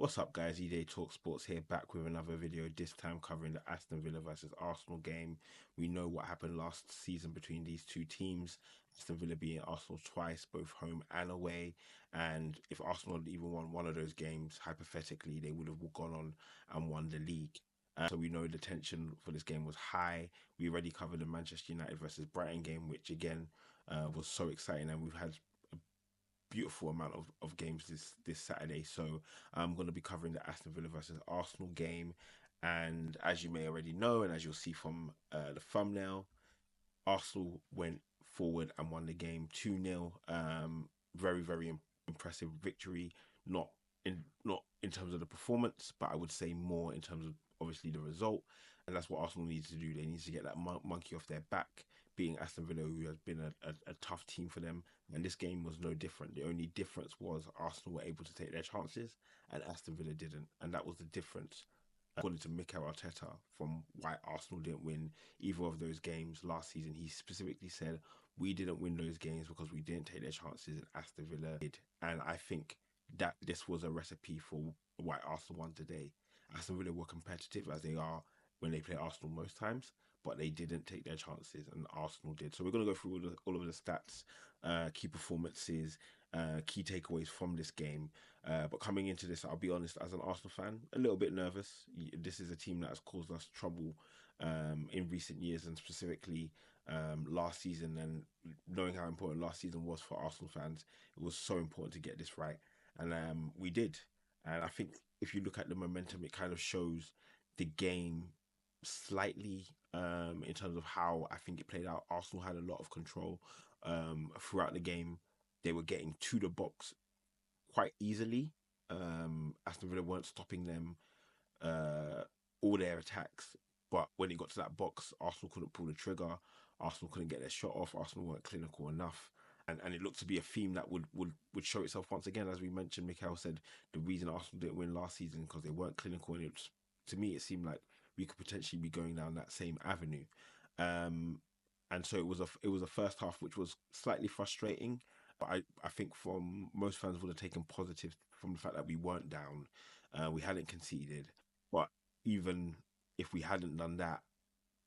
What's up, guys? EJ Talk Sports here, back with another video, this time covering the Aston Villa versus Arsenal game. We know what happened last season between these two teams, Aston Villa beating Arsenal twice, both home and away. And if Arsenal had even won one of those games, hypothetically, they would have gone on and won the league. So we know the tension for this game was high. We already covered the Manchester United versus Brighton game, which again was so exciting, and we've had beautiful amount of games this Saturday. So I'm going to be covering the Aston Villa versus Arsenal game. And as you may already know, and as you'll see from the thumbnail, Arsenal went forward and won the game 2-0. Very impressive victory. Not in terms of the performance, but I would say more in terms of obviously the result. And that's what Arsenal needs to do. They need to get that monkey off their back, beating Aston Villa, who has been a tough team for them. And this game was no different. The only difference was Arsenal were able to take their chances and Aston Villa didn't. And that was the difference, according to Mikel Arteta, from why Arsenal didn't win either of those games last season. He specifically said, we didn't win those games because we didn't take their chances and Aston Villa did. And I think that this was a recipe for why Arsenal won today. Aston Villa were competitive as they are when they play Arsenal most times, but they didn't take their chances and Arsenal did. So we're going to go through all of the stats, key performances, key takeaways from this game. But coming into this, I'll be honest, as an Arsenal fan, a little bit nervous. This is a team that has caused us trouble in recent years, and specifically last season. And knowing how important last season was for Arsenal fans, it was so important to get this right. And we did. And I think if you look at the momentum, it kind of shows the game slightly in terms of how I think it played out. Arsenal had a lot of control throughout the game. They were getting to the box quite easily. Aston Villa weren't stopping them all their attacks, but when it got to that box, Arsenal couldn't pull the trigger. Arsenal couldn't get their shot off. Arsenal weren't clinical enough. And it looked to be a theme that would show itself once again. As we mentioned, Mikel said the reason Arsenal didn't win last season because they weren't clinical, and to me it seemed like we could potentially be going down that same avenue. And so it was a first half which was slightly frustrating, but I think from most fans would have taken positive from the fact that we weren't down, we hadn't conceded, but even if we hadn't done that,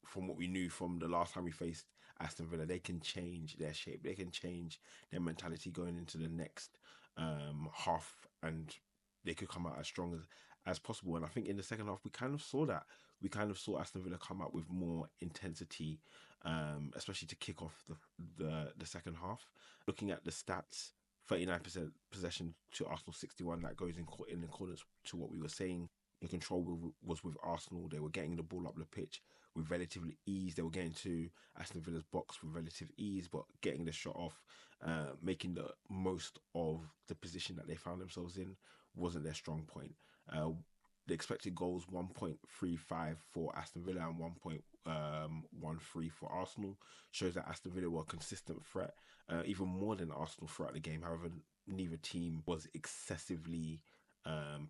from what we knew from the last time we faced Aston Villa, they can change their shape, they can change their mentality going into the next half, and they could come out as strong as possible. And I think in the second half we kind of saw that. We kind of saw Aston Villa come out with more intensity, especially to kick off the second half. Looking at the stats, 39% possession to Arsenal 61. That goes in accordance to what we were saying. The control was with Arsenal. They were getting the ball up the pitch with relative ease. They were getting to Aston Villa's box with relative ease, but getting the shot off, making the most of the position that they found themselves in wasn't their strong point. The expected goals 1.35 for Aston Villa and 1.13 for Arsenal shows that Aston Villa were a consistent threat, even more than Arsenal throughout the game. However, neither team was excessively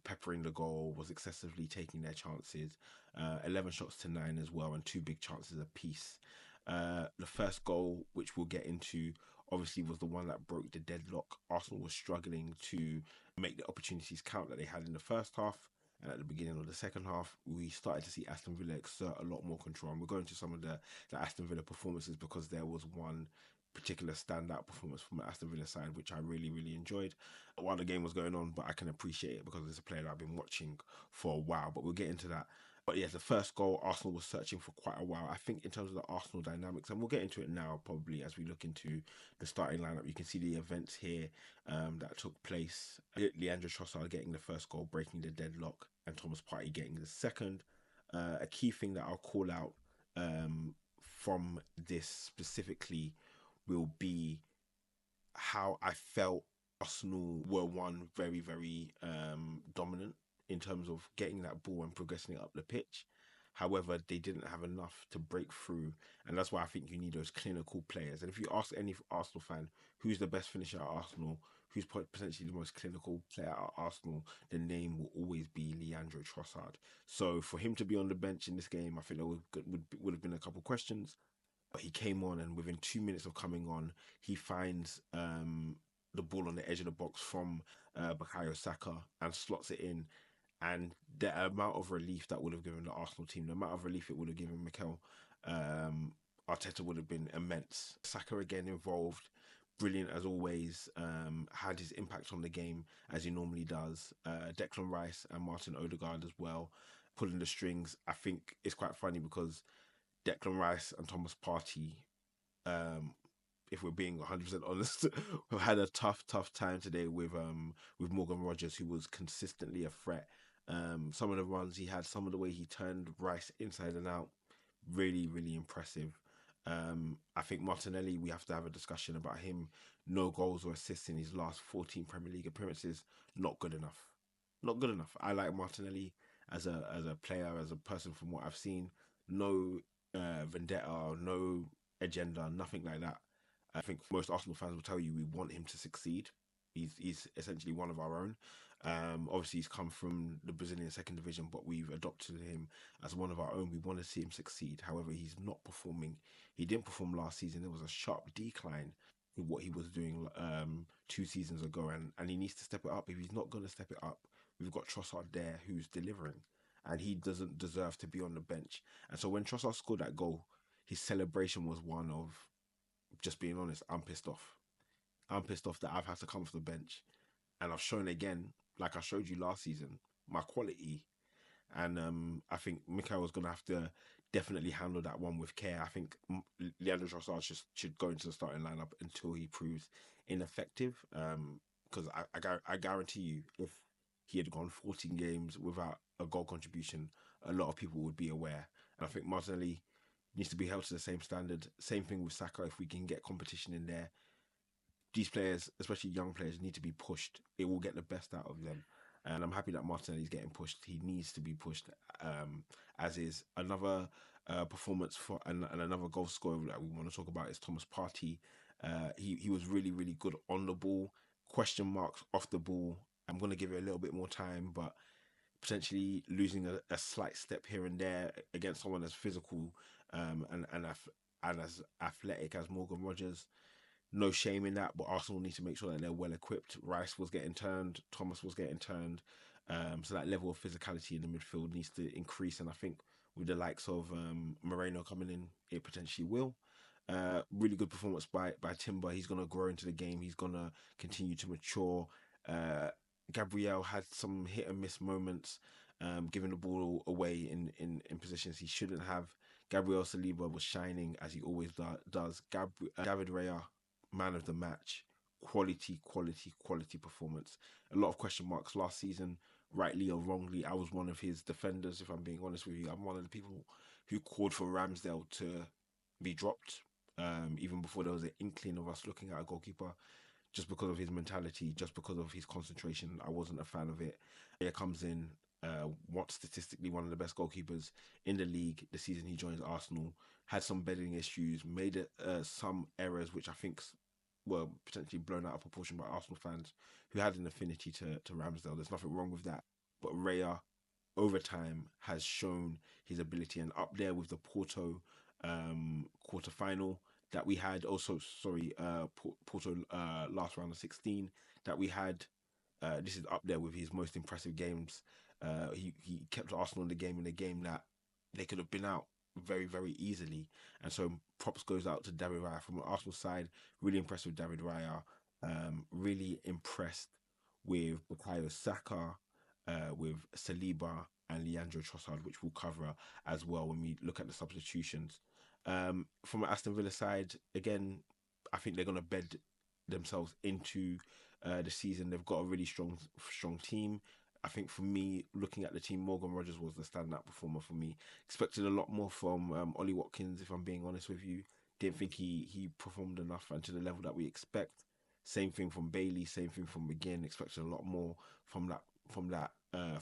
peppering the goal, was excessively taking their chances. 11 shots to 9 as well, and two big chances apiece. The first goal, which we'll get into, obviously was the one that broke the deadlock. Arsenal was struggling to make the opportunities count that they had in the first half. And at the beginning of the second half, we started to see Aston Villa exert a lot more control. And we're going to some of the Aston Villa performances because there was one particular standout performance from the Aston Villa side, which I really enjoyed while the game was going on, but I can appreciate it because it's a player that I've been watching for a while, but we'll get into that. But yeah, the first goal, Arsenal was searching for quite a while. I think in terms of the Arsenal dynamics, and we'll get into it now probably as we look into the starting lineup. You can see the events here that took place. Leandro Trossard getting the first goal, breaking the deadlock, and Thomas Partey getting the second. A key thing that I'll call out from this specifically will be how I felt Arsenal were one very dominant in terms of getting that ball and progressing it up the pitch. However, they didn't have enough to break through, and that's why I think you need those clinical players. And if you ask any Arsenal fan who's the best finisher at Arsenal, who's potentially the most clinical player at Arsenal, the name will always be Leandro Trossard. So for him to be on the bench in this game, I think there would have been a couple of questions. But he came on, and within 2 minutes of coming on, he finds the ball on the edge of the box from Bukayo Saka and slots it in. And the amount of relief that would have given the Arsenal team, the amount of relief it would have given Mikel Arteta would have been immense. Saka again involved, brilliant as always. Had his impact on the game as he normally does. Declan Rice and Martin Odegaard as well, pulling the strings. I think it's quite funny because Declan Rice and Thomas Partey, um, if we're being 100% honest, have had a tough time today with Morgan Rogers, who was consistently a threat. Some of the runs he had, some of the way he turned Rice inside and out, really impressive. I think Martinelli, we have to have a discussion about him. No goals or assists in his last 14 Premier League appearances. Not good enough. Not good enough. I like Martinelli as a player, as a person from what I've seen. No vendetta, no agenda, nothing like that. I think most Arsenal fans will tell you we want him to succeed. He's essentially one of our own. Obviously, he's come from the Brazilian second division, but we've adopted him as one of our own. We want to see him succeed. However, he's not performing. He didn't perform last season. There was a sharp decline in what he was doing 2 seasons ago, and he needs to step it up. If he's not going to step it up, we've got Trossard there who's delivering, and he doesn't deserve to be on the bench. And so when Trossard scored that goal, his celebration was one of, just being honest, I'm pissed off. I'm pissed off that I've had to come off the bench, and I've shown again, like I showed you last season, my quality. And I think Mikel was going to have to definitely handle that one with care. I think Leandro Trossard should go into the starting lineup until he proves ineffective. Because I guarantee you, if he had gone 14 games without a goal contribution, a lot of people would be aware. And I think Martinelli needs to be held to the same standard. Same thing with Saka. If we can get competition in there, these players, especially young players, need to be pushed. It will get the best out of them. And I'm happy that Martinelli is getting pushed. He needs to be pushed, as is another performance for and another goal scorer that we want to talk about is Thomas Partey. He was really good on the ball. Question marks off the ball. I'm going to give it a little bit more time, but potentially losing a slight step here and there against someone as physical and as athletic as Morgan Rogers. No shame in that, but Arsenal need to make sure that they're well equipped. Rice was getting turned, Thomas was getting turned, so that level of physicality in the midfield needs to increase. And I think with the likes of Moreno coming in, it potentially will. Really good performance by Timber. He's gonna grow into the game. He's gonna continue to mature. Gabriel had some hit and miss moments, giving the ball away in positions he shouldn't have. Gabriel Saliba was shining as he always does. David Raya, man of the match, quality performance. A lot of question marks last season, rightly or wrongly. I was one of his defenders, if I'm being honest with you. I'm one of the people who called for Ramsdale to be dropped, even before there was an inkling of us looking at a goalkeeper, just because of his mentality, just because of his concentration. I wasn't a fan of it. Here comes in, what statistically one of the best goalkeepers in the league the season he joins Arsenal, had some bedding issues, made some errors which I think were potentially blown out of proportion by Arsenal fans who had an affinity to Ramsdale. There's nothing wrong with that. But Raya, over time, has shown his ability, and up there with the Porto quarter final that we had. Also, sorry, Porto last round of 16 that we had. This is up there with his most impressive games. He kept Arsenal in the game that they could have been out very easily. And so props goes out to David Raya from the Arsenal side. Really impressed with David Raya. Really impressed with Bukayo Saka, with Saliba and Leandro Trossard, which we'll cover as well when we look at the substitutions. From Aston Villa side, again, I think they're going to bed themselves into the season. They've got a really strong team. I think for me, looking at the team, Morgan Rogers was the standout performer for me. Expected a lot more from Ollie Watkins, if I'm being honest with you. Didn't think he performed enough and to the level that we expect. Same thing from Bailey, same thing from McGinn. Expected a lot more from that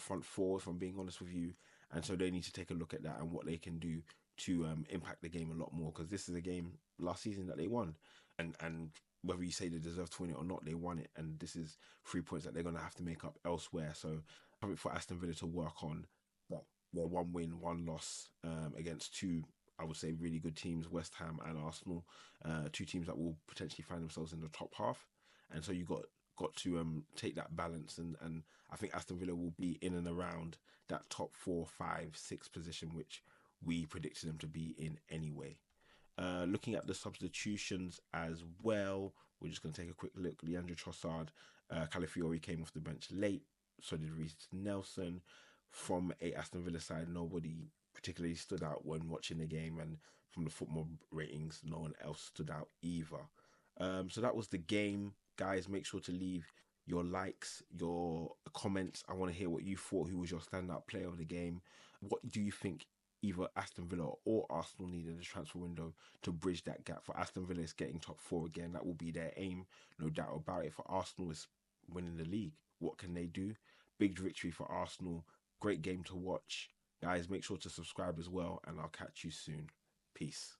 front four, if I'm being honest with you. And so they need to take a look at that and what they can do to impact the game a lot more, because this is a game last season that they won, and whether you say they deserve to win it or not, they won it, and this is 3 points that they're going to have to make up elsewhere. So something for Aston Villa to work on. But they're 1 win, 1 loss against two, I would say, really good teams, West Ham and Arsenal, two teams that will potentially find themselves in the top half. And so you got got to take that balance, and I think Aston Villa will be in and around that top 4, 5, 6 position, which we predicted them to be in anyway. Looking at the substitutions as well, we're just going to take a quick look. Leandro Trossard, Calafiori came off the bench late, so did Reece Nelson. From a Aston Villa side, nobody particularly stood out when watching the game, and from the football ratings, no one else stood out either. So that was the game, guys. Make sure to leave your likes, your comments. I want to hear what you thought. Who was your standout player of the game? What do you think either Aston Villa or Arsenal needed a transfer window to bridge that gap? For Aston Villa, it's getting top 4 again. That will be their aim, no doubt about it. For Arsenal, it's winning the league. What can they do? Big victory for Arsenal. Great game to watch. Guys, make sure to subscribe as well, and I'll catch you soon. Peace.